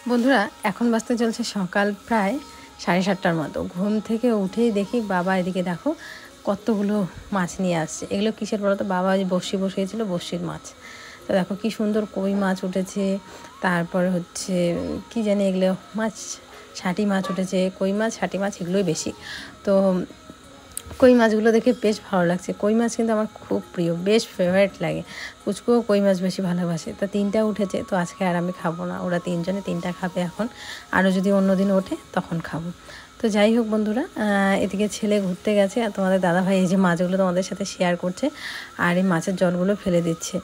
বন্ধুরা এখন বাজতে চলছে সকাল প্রায় 7:30টার মতো। ঘুম থেকে উঠেই দেখি বাবা এদিকে দেখো কতগুলো মাছ নিয়ে আসছে। এগুলো কিসের বলো তো, বাবা বড়শি বসিয়েছিল, বড়শির মাছ। তো দেখো কি সুন্দর কই মাছ উঠেছে, তারপরে হচ্ছে কি জানি এগুলো মাছ, ছাটি মাছ উঠেছে। কই মাছ ছাটি মাছ এগুলোই বেশি। তো কই মাছগুলো দেখে বেশ ভালো লাগছে। কই মাছ কিন্তু আমার খুব প্রিয়, বেশ ফেভারিট লাগে। পুচকুও কই মাছ বেশি ভালোবাসে। তা 3টা উঠেছে, তো আজকে আর আমি খাবো না, ওরা 3জনে 3টা খাবে এখন। আরও যদি অন্যদিন ওঠে তখন খাবো। তো যাই হোক বন্ধুরা, এদিকে ছেলে ঘুরতে গেছে আর তোমাদের দাদাভাই এই যে মাছগুলো তোমাদের সাথে শেয়ার করছে আর এই মাছের জলগুলো ফেলে দিচ্ছে।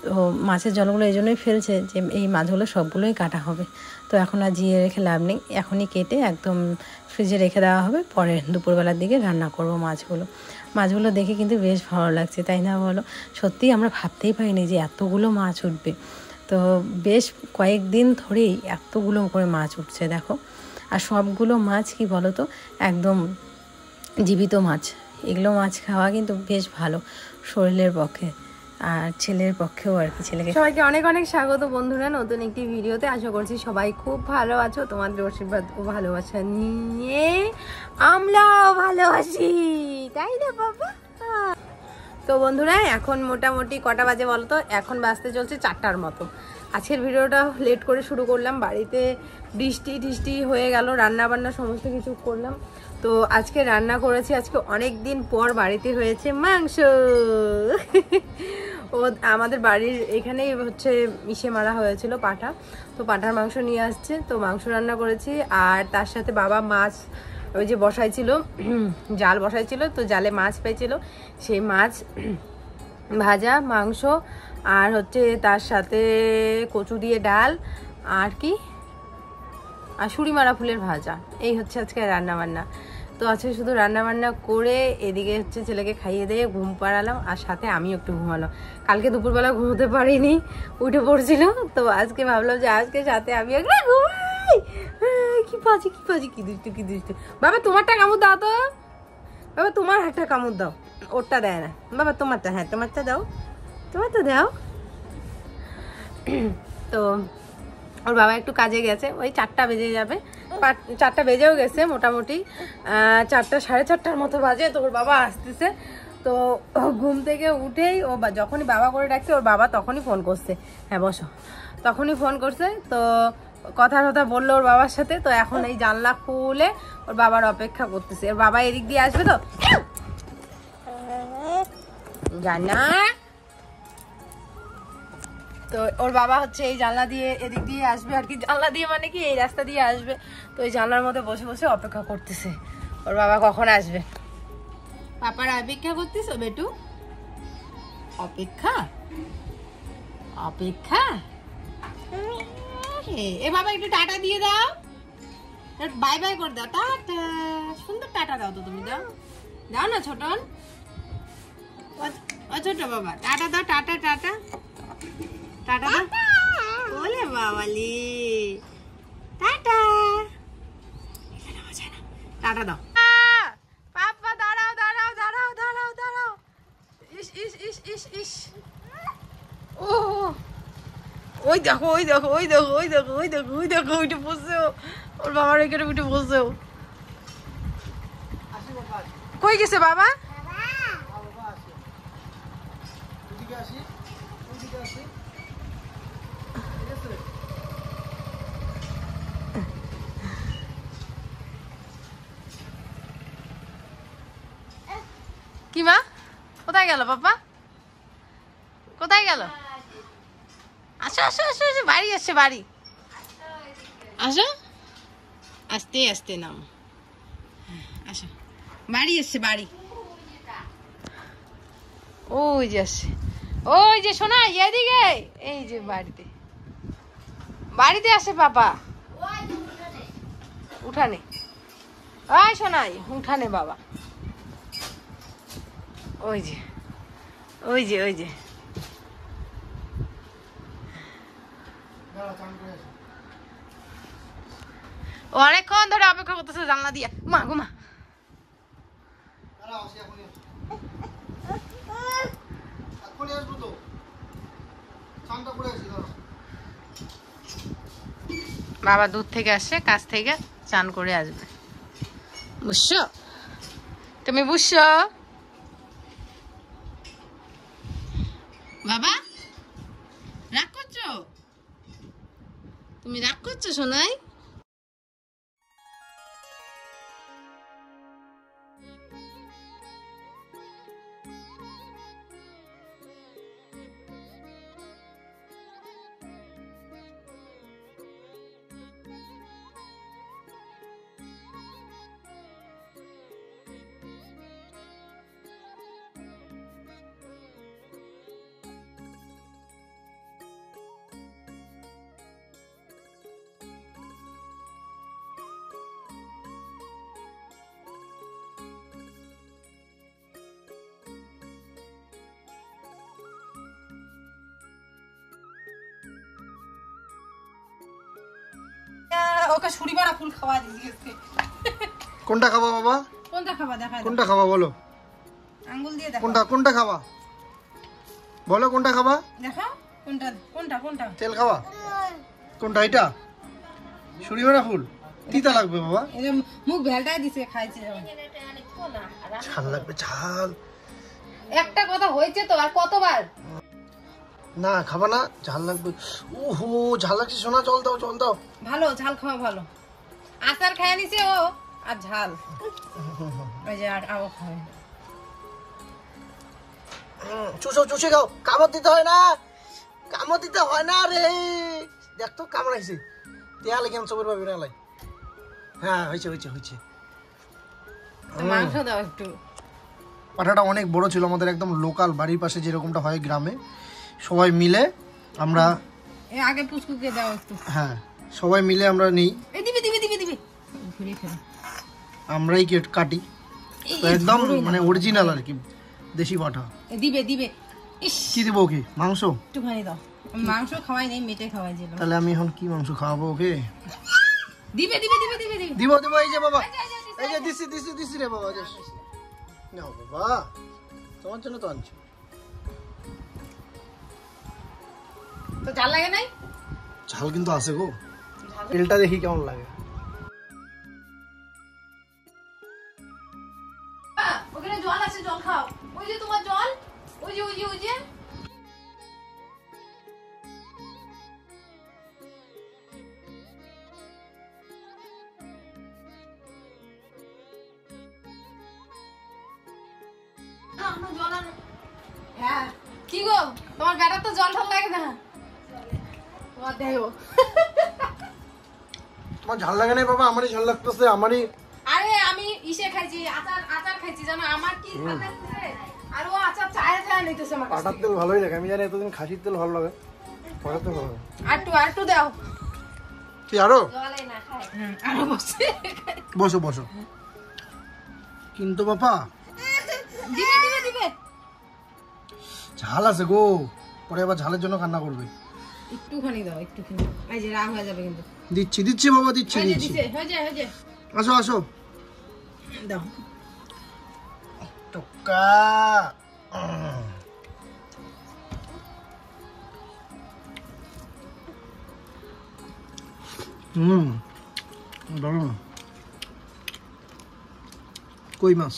তো মাছের জলগুলো এই জন্যই ফেলছে যে এই মাছগুলো সবগুলোই কাটা হবে। তো এখন আর জিয়ে রেখে লাভ নেই, এখনই কেটে একদম ফ্রিজে রেখে দেওয়া হবে, পরে দুপুরবেলার দিকে রান্না করব মাছগুলো দেখে কিন্তু বেশ ভালো লাগছে, তাই না বলো? সত্যিই আমরা ভাবতেই পারিনি যে এতগুলো মাছ উঠবে। তো বেশ কয়েকদিন ধরেই এতগুলো করে মাছ উঠছে দেখো। আর সবগুলো মাছ কি বলো তো, একদম জীবিত মাছ। এগুলো মাছ খাওয়া কিন্তু বেশ ভালো শরীরের পক্ষে আর ছেলের পক্ষেও আর কি। সবাইকে অনেক অনেক স্বাগত বন্ধুরা নতুন একটি ভিডিওতে। আশা করছি সবাই খুব ভালো আছো, তোমাদের আশীর্বাদ ও ভালোবাসা নিয়ে আমরাও ভালো আছি, তাই না বাবা? তো বন্ধুরা এখন মোটামুটি কটা বাজে বলো তো? এখন বাজতে চলছে 4টার মতো। আজকের ভিডিওটা লেট করে শুরু করলাম, বাড়িতে বৃষ্টি হয়ে গেল, রান্না বান্না সমস্ত কিছু করলাম। তো আজকে রান্না করেছি, আজকে অনেক দিন পর বাড়িতে হয়েছে মাংস। ও আমাদের বাড়ির এখানেই হচ্ছে ইসে মারা হয়েছিল পাঁঠা, তো পাঁঠার মাংস নিয়ে আসছে, তো মাংস রান্না করেছি। আর তার সাথে বাবা মাছ ওই যে বসাইছিল, জাল বসাইছিল, তো জালে মাছ পেয়েছিল, সেই মাছ ভাজা, মাংস, আর হচ্ছে তার সাথে কচু দিয়ে ডাল, আর কি, আর শুঁড়িমারা ফুলের ভাজা। এই হচ্ছে আজকে রান্নাবান্না। তো আজকে শুধু রান্নাবান্না করে এদিকে হচ্ছে ছেলেকে খাইয়ে দিয়ে ঘুম পাড়ালাম, আর সাথে আমিও একটু ঘুমালাম। কালকে দুপুরবেলা ঘুমোতে পারিনি, উঠে পড়ছিল, তো আজকে ভাবলাম যে আজকে সাথে আমি একটু ঘুমাই। কি পাজি কি দুষ্টু। বাবা তোমারটা কামড় দাও তো, বাবা তোমার একটা কামড় দাও, ওরটা দেয় না বাবা, তোমারটা, হ্যাঁ তোমারটা দাও, তোমারটা দাও। তো ওর বাবা একটু কাজে গেছে, ওই 4টা বেজে যাবে, 4টা বেজেও গেছে মোটামুটি, 4টা 4:30টার মতো বাজে। তো ওর বাবা আসতেছে। তো ঘুম থেকে উঠেই ও যখনই বাবা করে ডাকছে, ওর বাবা তখনই ফোন করছে, হ্যাঁ বসো, তখনই ফোন করছে। তো কথা বললো ওর বাবার সাথে। তো এখন এই জানলা খুলে ওর বাবার অপেক্ষা করতেছে। ওর বাবা এদিক দিয়ে আসবে, তো জানা, তো ওর বাবা হচ্ছে এই জানলা দিয়ে এদিক দিয়ে আসবে আর কি, জানলা দিয়ে মানে কি এই রাস্তা দিয়ে আসবে। তো এই জানলার মধ্যে বসে বসে অপেক্ষা করতেছে ওর বাবা কখন আসবে। পাপার অপেক্ষা করতেছ বেটু? অপেক্ষা এ বাবা একটু টাটা দিয়ে দাও, বাই বাই করে দাও, টাটা, সুন্দর টাটা দাও তো তুমি, দাও না ছোটন, ও ছোট বাবা, টাটা দাও, টাটা দাও, ওলে বাবালি, টাটা দাও। পাপা দাঁড়াও, ইস ও ওই দেখো উঠে বসছে, ওর বাবার এখানে উঠে বসছে। কই গেছে বাবা? কি মা, কোথায় গেল পাপা, কোথায় গেল? আসো বাড়ি আসছে, বাড়ি আসো, আস্তে নাম, আসো, বাড়ি এসছে, বাড়ি ওই যে আসছে, ওই যে শোনা এদিকে, এই যে বাড়িতে আসে পাপা, উঠানে, ওই শোনাই উঠানে বাবা, ওই যে অনেকক্ষণ ধরে অপেক্ষা করতেছে জানলা দিয়ে, মা গো মা, বাবা দূর থেকে আসছে, কাছ থেকে চান করে আসবে, বুঝছো? তুমি বুঝছো বাবা? রাগ করছো? তুমি রাগ করছো সোনাই? ওকে ছুরি মারা ফুল খাওয়া দিয়েছে। কোনটা খাবা বাবা? কোনটা খাবা দেখা? কোনটা খাবা বলো? আঙ্গুল দিয়ে দেখো। কোনটা খাবা বলো? কোনটা খাবা দেখো? কোনটা কোনটা কোনটা? তেল খাবা? কোনটা? এটা ছুরিমারা ফুল তিতা লাগবে বাবা। এই যে মুখ ভেলটাই দিছে, খাইছে। ঝাল লাগবে, ঝাল। একটা কথা হয়েছে তো, আর কতবার? না খাবা না, ঝাল লাগবে। ওহো ঝাল লাগছে সোনা, জল দাও জল দাও। ভালো ঝাল খাওয়া ভালো। আচার খায় নিছে ও, আর ঝাল ওই যে আও খায়। চুষো চুষে খাও, কামড় দিতে হয় না, কামড় দিতে হয় না রে। দেখ তো কামড়াইছে, তেয়ালে কেন চোখের পাবি না লাই। হ্যাঁ হয়েছে হয়েছে হয়েছে। মাংস দাও একটু। পাঠাটা অনেক বড় ছিল আমাদের, একদম লোকাল বাড়ির পাশে যেরকমটা হয় গ্রামে, সবাই মিলে আমরা আগে পুচকুকে দাও একটু। হ্যাঁ সবাই মিলে আমরা নেই। এই দিবি দিবি দিবি দিবি ঘুরে ফেলে আমরাই কাটি, তো একদম মানে অরিজিনাল আর কি, দেশি পাঠা। দিবে দিবে। ইস কি দিব ওকে? মাংস একটুখানি দাও। মাংস খাওয়াই নেই, মেটে খাওয়াই ছিল। তাহলে আমি এখন কি মাংস খাওয়াবো ওকে? দিবে দিবে দিবে দিবে দিবে দিব দিব। এই যে বাবা, এই যে দিছি দিছি দিছি রে বাবা। নাও বাবা, তোমার জন্য তো আনছি। তো ঝাল লাগে নাই? ঝাল কিন্তু আছে গো, তেলটা দেখি কেমন লাগে। ওখানে জল আছে, জল খাও। ওই যে তোমার জল, ওই যে ওই যে ওই যে। হ্যাঁ কি গো, তোমার বেটার তো জল ঢল লাগে না। তোমার দেহ তোমার ঝাল লাগে না বাবা? আমারই ঝাল লাগতেছে, আমারই। আরে আমি ইসে খাইছি, আচার আচার খাইছি জানো, আমার কি ভালো লাগতেছে। আর ও আচার চায়ে চায়ে নিতেছে আমার কাছে। পাটার তেল ভালোই লাগে, আমি জানি এতদিন খাসির তেল ভালো লাগে, পাটার তেল ভালো লাগে। আরটু দাও। কি আরো? জলে না খায়। আরো বসে বসো বসো। কিন্তু বাবা দিবে দিবে দিবে। ঝাল আছে গো, পরে আবার ঝালের জন্য কান্না করবে। একটুখানি দাও, একটুখানি। এই যে রাগ হয়ে যাবে কিন্তু। দিচ্ছি দিচ্ছি বাবা, দিচ্ছি দিচ্ছি। হয়ে যায়। আসো আসো দাও। টুকা দারুণ। কই মাছ।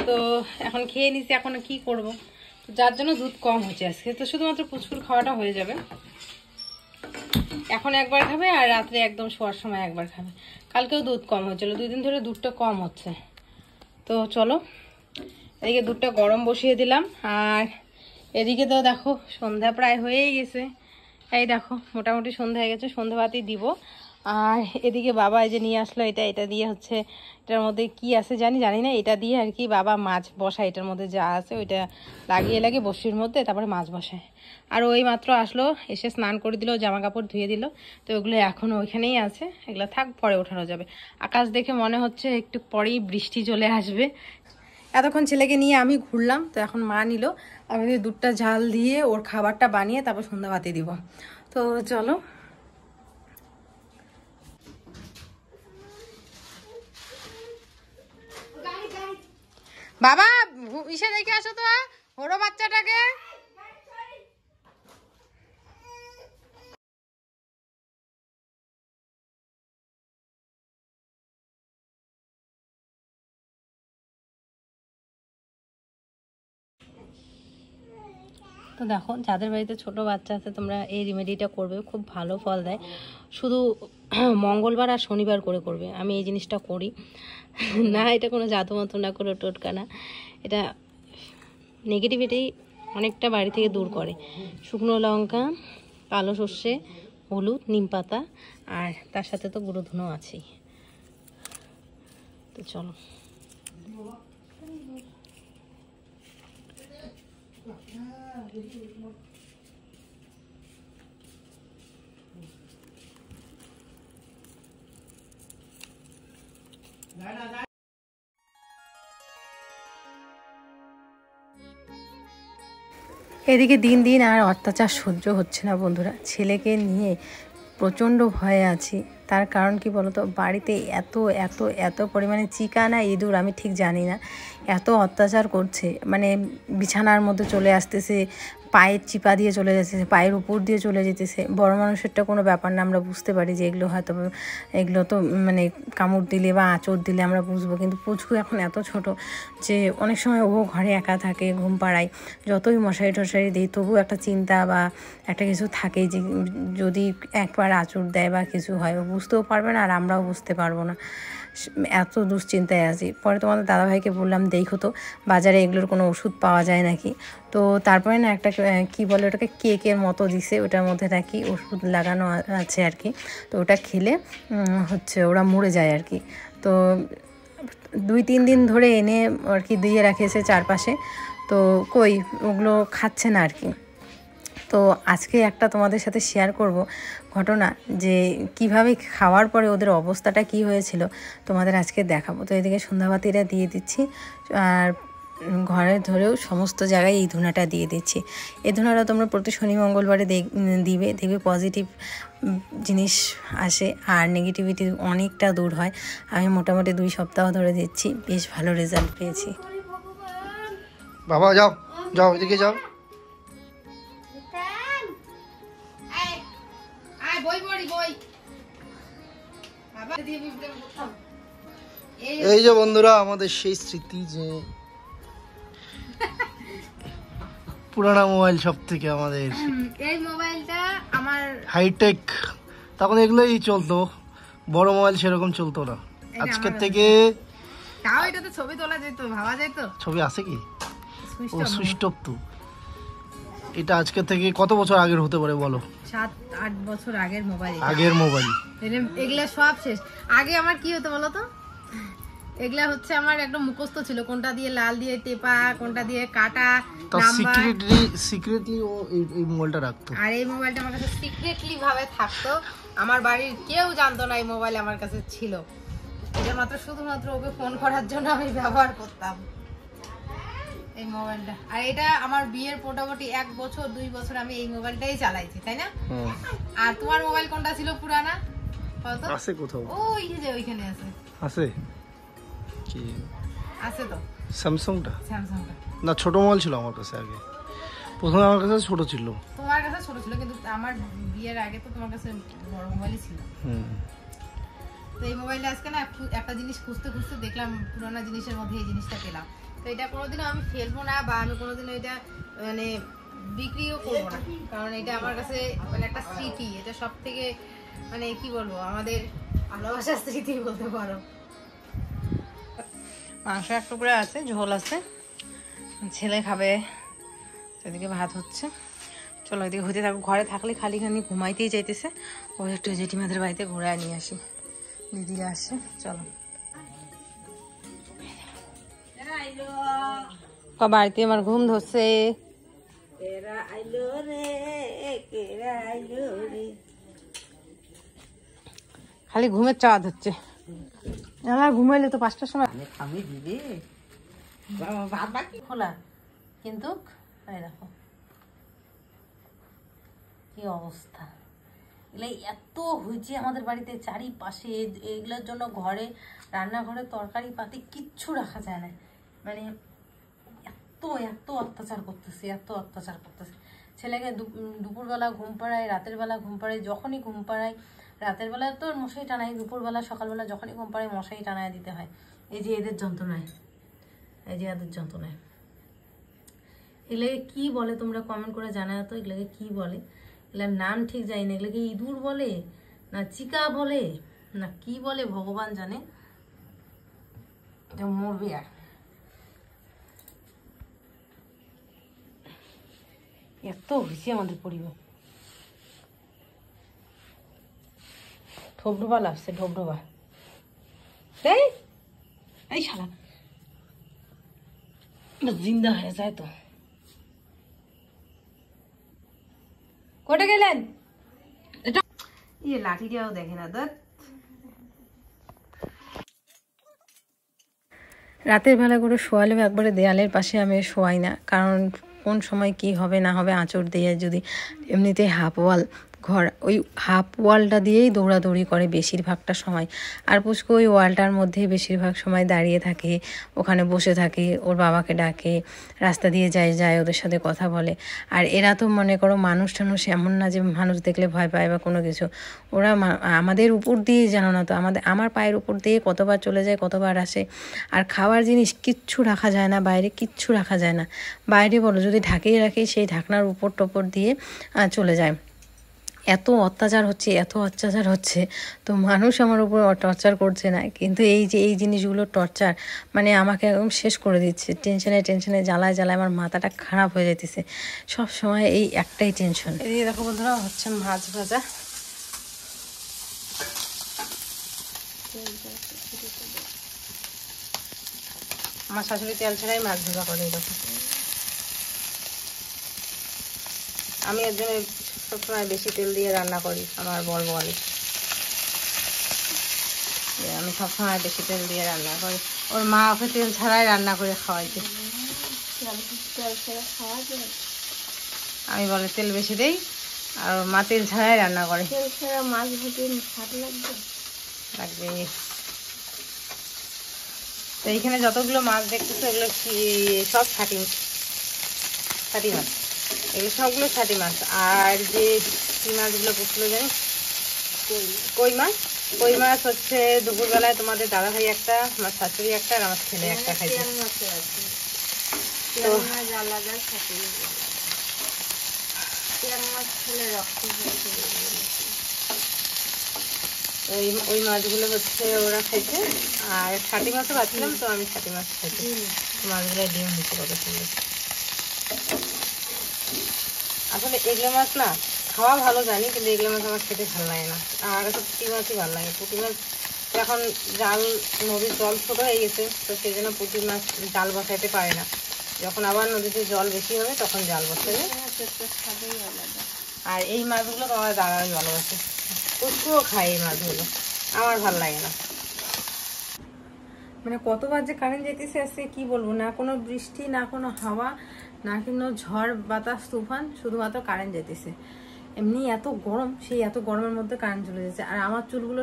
তো এখন খেয়ে নিছি, এখন কি করব, যার জন্য দুধ কম হচ্ছে আজকে, তো শুধুমাত্র পুচকুর খাওয়াটা হয়ে যাবে। এখন একবার খাবে আর রাত্রে একদম শোয়ার সময় একবার খাবে। কালকেও দুধ কম হচ্ছিল, 2 দিন ধরে দুধটা কম হচ্ছে। তো চলো, এদিকে দুধটা গরম বসিয়ে দিলাম, আর এদিকে তো দেখো সন্ধ্যা প্রায় হয়েই গেছে। এই দেখো মোটামুটি সন্ধ্যা হয়ে গেছে, সন্ধ্যা বাতি দিব। আর এদিকে বাবা এই যে নিয়ে আসলো, এটা দিয়ে হচ্ছে, এটার মধ্যে কি আছে জানি না, এটা দিয়ে আর কি বাবা মাছ বসায়, এটার মধ্যে যা আছে ওইটা লাগিয়ে বসির মধ্যে তারপরে মাছ বসায়। আর ওই মাত্র আসলো, এসে স্নান করে দিল, জামা কাপড় ধুয়ে দিল। তো ওগুলো এখনও ওইখানেই আছে, এগুলো থাক, পরে ওঠানো যাবে। আকাশ দেখে মনে হচ্ছে একটু পরেই বৃষ্টি চলে আসবে। এতক্ষণ ছেলেকে নিয়ে আমি ঘুরলাম, তো এখন মা নিল, আমি দুধটা ঝাল দিয়ে ওর খাবারটা বানিয়ে তারপর সন্ধ্যা বাতি দিব। তো চলো। বাবা ইসে দেখে আসো তো ওরো বাচ্চাটাকে। তো দেখো যাদের বাড়িতে ছোট বাচ্চা আছে তোমরা এই রেমেডিটা করবে, খুব ভালো ফল দেয়। শুধু মঙ্গলবার আর শনিবার করে করবে। আমি এই জিনিসটা করি না, এটা কোনো জাদু মন্ত্র না, কোনো টোটকা না, এটা নেগেটিভিটি অনেকটা বাড়ি থেকে দূর করে। শুকনো লঙ্কা, কালো সর্ষে, হলুদ, নিম পাতা আর তার সাথে তো গুঁড়ো ধুনো আছেই। তো চলো এদিকে দিন দিন আর অত্যাচার সহ্য হচ্ছে না বন্ধুরা। ছেলেকে নিয়ে প্রচণ্ড ভয়ে আছি। তার কারণ কি বলতো, বাড়িতে এত এত এত পরিমাণে চিকা না ইঁদুর আমি ঠিক জানি না, এত অত্যাচার করছে। মানে বিছানার মধ্যে চলে আসতেছে, পায়ের চিপা দিয়ে চলে যাচ্ছে, পায়ের উপর দিয়ে চলে যেতেছে। বড় মানুষেরটা কোনো ব্যাপার না, আমরা বুঝতে পারি যে এগুলো হয়তো এগুলো তো মানে কামড় দিলে বা আঁচড় দিলে আমরা বুঝবো, কিন্তু পুচকু এখন এত ছোট যে অনেক সময় ও ঘরে একা থাকে, ঘুম পাড়ায়, যতই মশারি টশারি দিই তবু একটা চিন্তা বা একটা কিছু থাকে যে যদি একবার আঁচড় দেয় বা কিছু হয়, ও বুঝতেও পারবে না আর আমরাও বুঝতে পারবো না। এত দুশ্চিন্তায় আছি। পরে তোমাদের দাদাভাইকে বললাম দেখো তো বাজারে এগুলোর কোনো ওষুধ পাওয়া যায় নাকি। তো তারপরে না একটা কী বলে ওটাকে, কেকের মতো দিছে, ওটার মধ্যে নাকি ওষুধ লাগানো আছে আর কি। তো ওটা খেলে হচ্ছে ওরা মরে যায় আর কি। তো 2-3 দিন ধরে এনে আর কি দিয়ে রাখিয়েছে চারপাশে, তো কই ওগুলো খাচ্ছে না আর কি। তো আজকে একটা তোমাদের সাথে শেয়ার করব ঘটনা, যে কিভাবে খাওয়ার পরে ওদের অবস্থাটা কি হয়েছিল তোমাদের আজকে দেখাবো। তো এদিকে সন্ধ্যাবাতিটা দিয়ে দিচ্ছি আর ঘরে ধরেও সমস্ত জায়গায় এই ধুনাটা দিয়ে দিচ্ছি। এই ধুনাটা তোমরা প্রতি শনি মঙ্গলবারে দিবে, দেখবে পজিটিভ জিনিস আসে আর নেগেটিভিটি অনেকটা দূর হয়। আমি মোটামুটি 2 সপ্তাহ ধরে দিচ্ছি, বেশ ভালো রেজাল্ট পেয়েছি। বাবা যাও যাও, এদিকে যাও। এই যে বন্ধুরা আমাদের সেই স্মৃতি, যে পুরানা মোবাইল সব থেকে আমাদের এই মোবাইলটা আমার হাইটেক, তখন এগুলোই চলতো, বড় মোবাইল সেরকম চলতো না। আজকের থেকে তাও এটাতে ছবি তোলা যেত, ভাবা যেত। ছবি আছে কি? ও সুইচ অফ তো। এটা আজকের থেকে কত বছর আগের হতে পারে বলো? 7-8 বছর আগের মোবাইল। আগের মোবাইল এগুলা সব শেষ। আগে আমার কি হতো বলো তো, এগুলা হচ্ছে আমার একদম মুখস্থ ছিল, কোনটা দিয়ে লাল দিয়ে টেপা, কোনটা দিয়ে কাটা, নাম্বার। সিক্রেটলি ও এই মোবাইলটা রাখতো। আর এই মোবাইলটা আমার কাছে সিক্রেটলি ভাবে থাকতো, আমার বাড়ির কেউ জানতো না এই মোবাইল আমার কাছে ছিল। এটা মাত্র শুধুমাত্র ওকে ফোন করার জন্য আমি ব্যবহার করতাম এই মোবাইলটা। আর এটা আমার বিয়ের মোটামুটি 1 বছর 2 বছর আমি এই মোবাইলটাই চালাইছি, তাই না? আর তোমার মোবাইল কোনটা ছিল পুরানা? কত আছে কোথাও? ওই যে ওইখানে আছে। আছে কি? আছে তো স্যামসাংটা। স্যামসাংটা না, ছোট মোবাইল ছিল আমার কাছে আগে। প্রথমে আমার কাছে ছোট ছিল। তোমার কাছে ছোট ছিল, কিন্তু আমার বিয়ের আগে তো তোমার কাছে বড় মোবাইলই ছিল। তো এই মোবাইলটা আজকে না একটা জিনিস খুঁজতে খুঁজতে দেখলাম, পুরোনো জিনিসের মধ্যে এই জিনিসটা পেলাম। তো এটা কোনোদিনও আমি ফেলবো না, বা আমি কোনোদিনও এটা মানে বিক্রিও করবো না, কারণ এটা আমার কাছে মানে একটা স্মৃতি। এটা সব থেকে মানে কি বলবো, আমাদের ভালোবাসার স্মৃতি বলতে পারো। মাংস এক টুকরা আছে, ঝোল আছে, ছেলে খাবে, সেদিকে ভাত হচ্ছে। চলো এদিকে হতে থাকো। ঘরে থাকলে খালি খানি ঘুমাইতেই চাইতেছে। ও একটু জেঠিমাদের বাড়িতে ঘোরায় নিয়ে আসি, দিদিরা আসছে। চলো বাড়িতে আমার ঘুম ধরছে। খালি ঘুমের চাঁদ হচ্ছে। আমার ঘুমাইলে তো 5টার সময় খোলা, কিন্তু দেখো কি অবস্থা। এগুলো এত হয়েছে আমাদের বাড়িতে চারিপাশে, এগুলোর জন্য ঘরে রান্নাঘরে তরকারি পাতি কিচ্ছু রাখা যায় না। মানে এত অত্যাচার করতেছে ছেলেকে দুপুরবেলা ঘুম পাড়ায়, রাতের বেলা ঘুম পাড়ায়, যখনই ঘুম পাড়ায়, রাতের বেলা তো মশাই টানাই, দুপুরবেলা সকালবেলা যখনই ঘুম পাড়ায় মশাই টানায় দিতে হয়। এই যে এদের যন্ত্রণায়, এগুলোকে কি বলে তোমরা কমেন্ট করে জানাও তো, এগুলোকে কি বলে? এগুলোর নাম ঠিক জানি না, এগুলোকে ইঁদুর বলে না চিকা বলে না কি বলে ভগবান জানে। মরবে আর এত হয়েছে আমাদের পরিবার। ঢোবঢোবা লাগছে, ঢোবঢোবা এই শালা জিন্দা হয়ে যায় তো। কোটে গেলেন? লাঠি দিয়েও দেখে না। রাতের বেলা করে শোয়ালেও একবারে দেয়ালের পাশে আমি শোয়াই না, কারণ কোন সময় কি হবে না হবে আঁচড় দিয়ে যদি এমনিতে হাফ ওয়াল ঘর, ওই হাফ ওয়ালটা দিয়েই দৌড়াদৌড়ি করে বেশিরভাগটা সময়। আর পুচকু ওই ওয়ালটার মধ্যেই বেশিরভাগ সময় দাঁড়িয়ে থাকে, ওখানে বসে থাকে, ওর বাবাকে ডাকে, রাস্তা দিয়ে যায় ওদের সাথে কথা বলে। আর এরা তো মনে করো মানুষ টানুষ এমন না যে মানুষ দেখলে ভয় পায় বা কোনো কিছু। ওরা আমাদের উপর দিয়ে জানো না তো, আমার পায়ের উপর দিয়ে কতবার চলে যায়, কতবার আসে। আর খাওয়ার জিনিস কিচ্ছু রাখা যায় না বাইরে, কিচ্ছু রাখা যায় না বাইরে, বলো যদি ঢাকিয়ে রাখি সেই ঢাকনার উপর টপর দিয়ে চলে যায়। এত অত্যাচার হচ্ছে তো মানুষ আমার উপর টর্চার করছে না, কিন্তু এই জিনিসগুলো টর্চার মানে আমাকে একদম শেষ করে দিচ্ছে। টেনশনে জ্বালায় আমার মাথাটা খারাপ হয়ে যেতেছে সব সময়, এই একটাই টেনশন। এই দেখো বন্ধুরা, হচ্ছে মাছ ভাজা। আমার শাশুড়ি তেল ছাড়াই মাছ ভাজা করে, দেখো। আমি এর জন্য সবসময় বেশি তেল দিয়ে রান্না করি, আমার বর বলে আমি সবসময় বেশি তেল দিয়ে রান্না করি। ওর মা ওকে তেল ছাড়াই রান্না করে খাওয়াইছে। আমি বলে তেল বেশি দেই, আর ওর মা তেল ছাড়াই রান্না করে। তেল ছাড়া মাছ ভাজি স্বাদ লাগবে। তো এইখানে যতগুলো মাছ দেখতেছো এগুলো সব ছাটি মাছ, এগুলো সবগুলো ছাটি মাছ। আর যে কি মাছগুলো পড়ছিল জানি, কই মাছ হচ্ছে দুপুরবেলায় তোমাদের দাদা ভাই একটা, আমার শাশুড়ি একটা, আর আমার ছেলে একটা খাইছে। তো ওই মাছগুলো হচ্ছে ওরা খাইছে। আর ছাটি মাছও পাচ্ছিলাম, তো আমি ছাটি মাছ খাইছি। মাছগুলো ডিম হয়েছে কত সুন্দর। আসলে এগুলো মাছ না খাওয়া ভালো জানি, কিন্তু এগুলো মাছ আমার খেতে ভালো লাগে না। আমার কাছে পুঁটি মাছই ভালো লাগে। পুঁটি মাছ এখন জাল, নদীর জল ছোট হয়ে গেছে, তো সেই জন্য পুঁটি মাছ জাল বসাইতে পারে না। যখন আবার নদীতে জল বেশি হবে তখন জাল বসাবে। আর এই মাছগুলো তোমার দাদাই ভালোবাসে, পুচকুও খায় এই মাছগুলো, আমার ভালো লাগে না। মানে কতবার যে কারেন্ট যেতেছে আজকে কি বলবো, না কোনো বৃষ্টি, না কোনো হাওয়া, না কোনো ঝড় বাতাস তুফান, শুধুমাত্র কারেন্ট যেতেছে। এমনি এত গরম, সেই এত গরমের মধ্যে কারেন্ট চলে যাচ্ছে। আর আমার চুলগুলো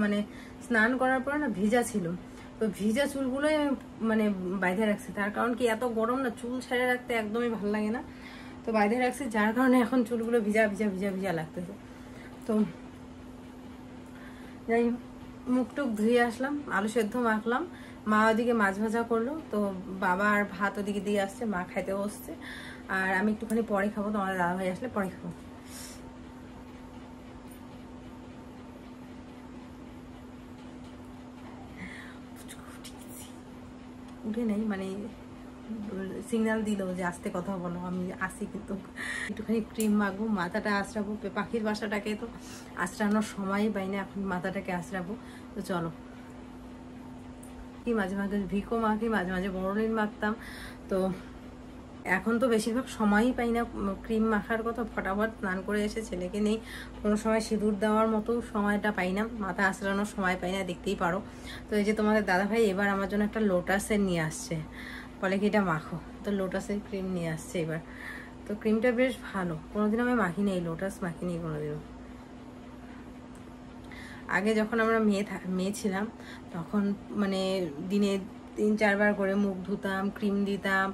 মানে স্নান করার পরে না ভিজা ছিল, তো ভিজা চুলগুলোই আমি মানে বাইধে রাখছি। তার কারণ কি এত গরম না, চুল ছেড়ে রাখতে একদমই ভালো লাগে না, তো বাইধে রাখছি, যার কারণে এখন চুলগুলো ভিজা লাগতেছে। তো যাই মুখ টুক ধুয়ে আসলাম, আলু সেদ্ধ মাখলাম, মা ওদিকে মাছ ভাজা করলো, তো বাবা আর ভাত ওদিকে দিয়ে আসছে, মা খাইতে বসছে। আর আমি একটুখানি পরে খাবো, তো আমাদের দাদা ভাই আসলে পরে খাবো। উঠে নেই, মানে সিগন্যাল দিল যে আস্তে কথা বলো, আমি আসি, কিন্তু একটুখানি ক্রিম মাখবো, মাথাটা আঁচড়াবো। পাখির বাসাটাকে তো আঁচড়ানোর সময়ই পাই না, এখন মাথাটাকে আঁচড়াবো। তো চলো, কি মাঝে মাঝে ভিকো মাখি, মাঝে মাঝে বড়দিন মাখতাম, তো এখন তো বেশিরভাগ সময়ই পাই না ক্রিম মাখার কথা। ফটাফট স্নান করে এসে ছেলেকে নেই, কোনো সময় সিঁদুর দেওয়ার মতো সময়টা পাই না, মাথা আঁচড়ানোর সময় পাই না, দেখতেই পারো। তো এই যে তোমাদের দাদাভাই এবার আমার জন্য একটা লোটাসের নিয়ে আসছে, বলে কি এটা মাখো, তো লোটাসের ক্রিম নিয়ে আসছে এবার। তো ক্রিমটা বেশ ভালো, কোনোদিন আমি মাখিনি, এই লোটাস মাখিনি কোনোদিনও। আগে যখন আমরা মেয়ে ছিলাম তখন মানে দিনে 3-4 বার করে মুখ ধুতাম, ক্রিম দিতাম,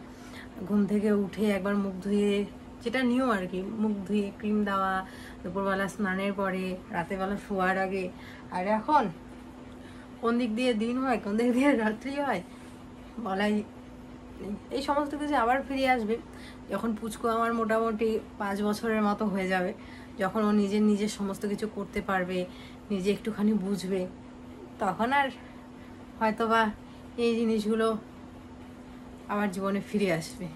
ঘুম থেকে উঠে একবার মুখ ধুয়ে, যেটা নিয়ম আর কি, মুখ ধুয়ে ক্রিম দেওয়া, দুপুরবেলা স্নানের পরে, রাতেরবেলা শোয়ার আগে। আর এখন কোন দিক দিয়ে দিন হয়, কোন দিক দিয়ে রাত্রি হয় বলাই নেই। এই সমস্ত কিছু আবার ফিরে আসবে যখন পুচকু আমার মোটামুটি 5 বছরের মতো হয়ে যাবে, যখন ও নিজের সমস্ত কিছু করতে পারবে, নিজে একটুখানি বুঝবে, তখন আর হয়তোবা এই জিনিসগুলো আমার জীবনে ফিরে আসবে।